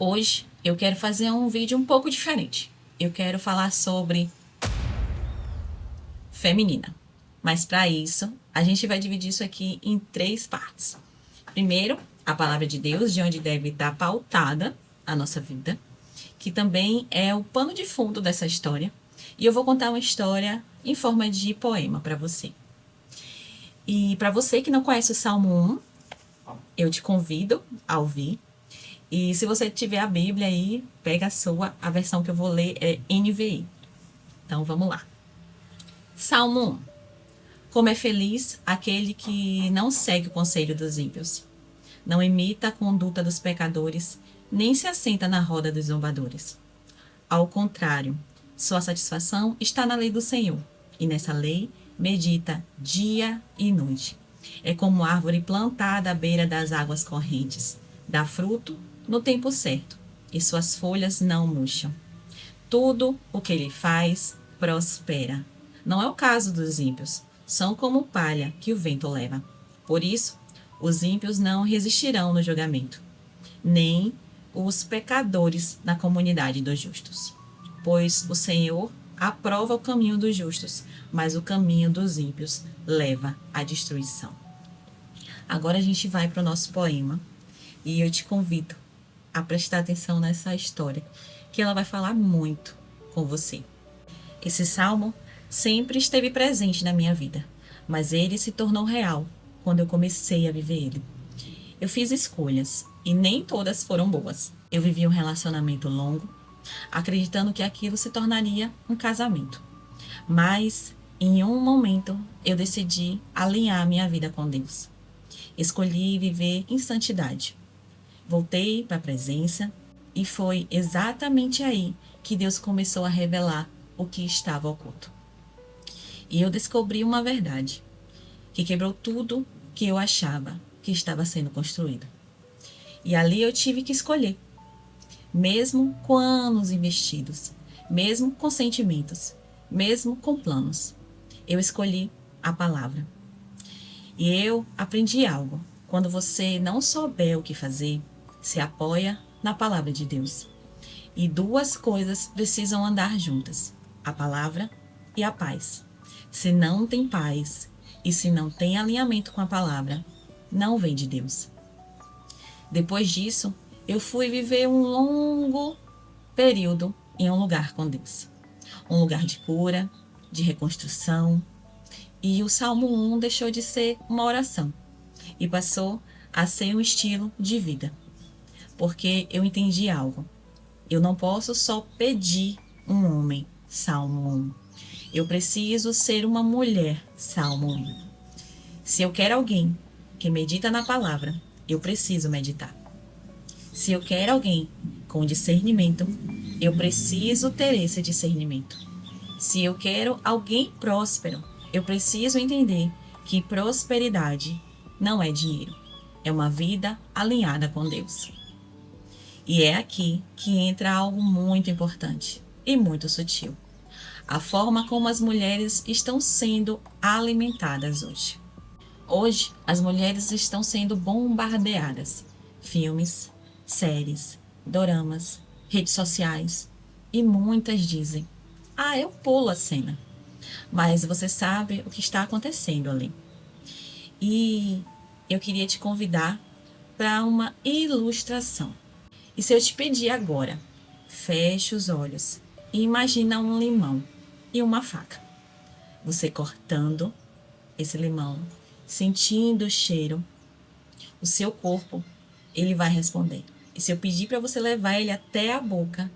Hoje eu quero fazer um vídeo um pouco diferente. Eu quero falar sobre feminina. Mas para isso, a gente vai dividir isso aqui em 3 partes. Primeiro, a palavra de Deus, de onde deve estar pautada a nossa vida, que também é o pano de fundo dessa história. E eu vou contar uma história em forma de poema para você. E para você que não conhece o Salmo 1, eu te convido a ouvir. E se você tiver a Bíblia aí, pega a sua, a versão que eu vou ler é NVI. Então vamos lá. Salmo 1. Como é feliz aquele que não segue o conselho dos ímpios, não imita a conduta dos pecadores, nem se assenta na roda dos zombadores. Ao contrário, sua satisfação está na lei do Senhor, e nessa lei medita dia e noite. É como árvore plantada à beira das águas correntes, dá fruto no tempo certo, e suas folhas não murcham. Tudo o que ele faz prospera. Não é o caso dos ímpios, são como palha que o vento leva. Por isso, os ímpios não resistirão no julgamento, nem os pecadores na comunidade dos justos. Pois o Senhor aprova o caminho dos justos, mas o caminho dos ímpios leva à destruição. Agora a gente vai para o nosso poema e eu te convido a prestar atenção nessa história, que ela vai falar muito com você. Esse salmo sempre esteve presente na minha vida, mas ele se tornou real quando eu comecei a viver ele. Eu fiz escolhas e nem todas foram boas. Eu vivi um relacionamento longo, acreditando que aquilo se tornaria um casamento. Mas, em um momento, eu decidi alinhar minha vida com Deus. Escolhi viver em santidade. Voltei para a presença e foi exatamente aí que Deus começou a revelar o que estava oculto. E eu descobri uma verdade, que quebrou tudo que eu achava que estava sendo construído. E ali eu tive que escolher, mesmo com anos investidos, mesmo com sentimentos, mesmo com planos. Eu escolhi a palavra. E eu aprendi algo. Quando você não souber o que fazer, se apoia na palavra de Deus. E 2 coisas precisam andar juntas: a palavra e a paz. Se não tem paz e se não tem alinhamento com a palavra, não vem de Deus. Depois disso, eu fui viver um longo período em um lugar com Deus. Um lugar de cura, de reconstrução. E o Salmo 1 deixou de ser uma oração e passou a ser um estilo de vida. Porque eu entendi algo. Eu não posso só pedir um homem, Salmo 1. Eu preciso ser uma mulher, Salmo 1. Se eu quero alguém que medita na palavra, eu preciso meditar. Se eu quero alguém com discernimento, eu preciso ter esse discernimento. Se eu quero alguém próspero, eu preciso entender que prosperidade não é dinheiro. É uma vida alinhada com Deus. E é aqui que entra algo muito importante e muito sutil: a forma como as mulheres estão sendo alimentadas hoje. Hoje, as mulheres estão sendo bombardeadas. Filmes, séries, doramas, redes sociais. E muitas dizem: ah, eu pulo a cena. Mas você sabe o que está acontecendo ali. E eu queria te convidar para uma ilustração. E se eu te pedir agora, feche os olhos e imagina um limão e uma faca. Você cortando esse limão, sentindo o cheiro, o seu corpo, ele vai responder. E se eu pedir para você levar ele até a boca,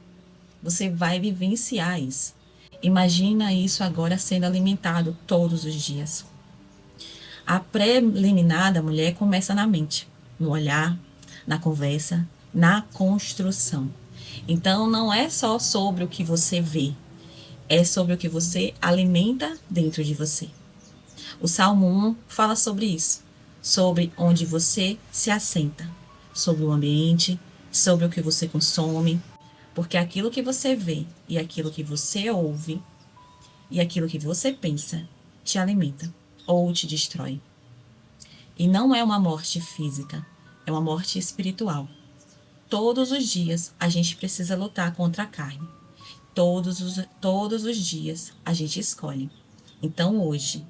você vai vivenciar isso. Imagina isso agora sendo alimentado todos os dias. A preliminar da mulher começa na mente, no olhar, na conversa, na construção. Então, não é só sobre o que você vê, é sobre o que você alimenta dentro de você. O Salmo 1 fala sobre isso, sobre onde você se assenta, sobre o ambiente, sobre o que você consome, porque aquilo que você vê e aquilo que você ouve e aquilo que você pensa te alimenta ou te destrói. E não é uma morte física, é uma morte espiritual. todos os dias a gente precisa lutar contra a carne. Todos os dias a gente escolhe. Então hoje,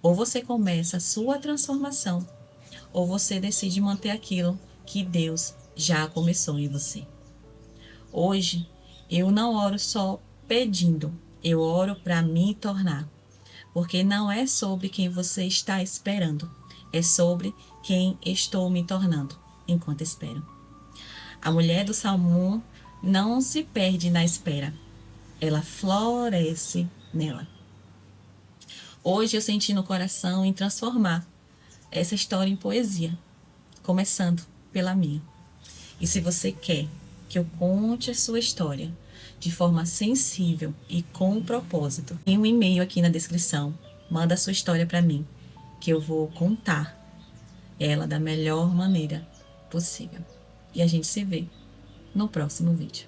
ou você começa a sua transformação, ou você decide manter aquilo que Deus já começou em você. Hoje, eu não oro só pedindo, eu oro para me tornar. Porque não é sobre quem você está esperando, é sobre quem estou me tornando enquanto espero. A mulher do Salmo 1 não se perde na espera, ela floresce nela. Hoje eu senti no coração em transformar essa história em poesia, começando pela minha. E se você quer que eu conte a sua história de forma sensível e com propósito, tem um e-mail aqui na descrição. Manda a sua história para mim, que eu vou contar ela da melhor maneira possível. E a gente se vê no próximo vídeo.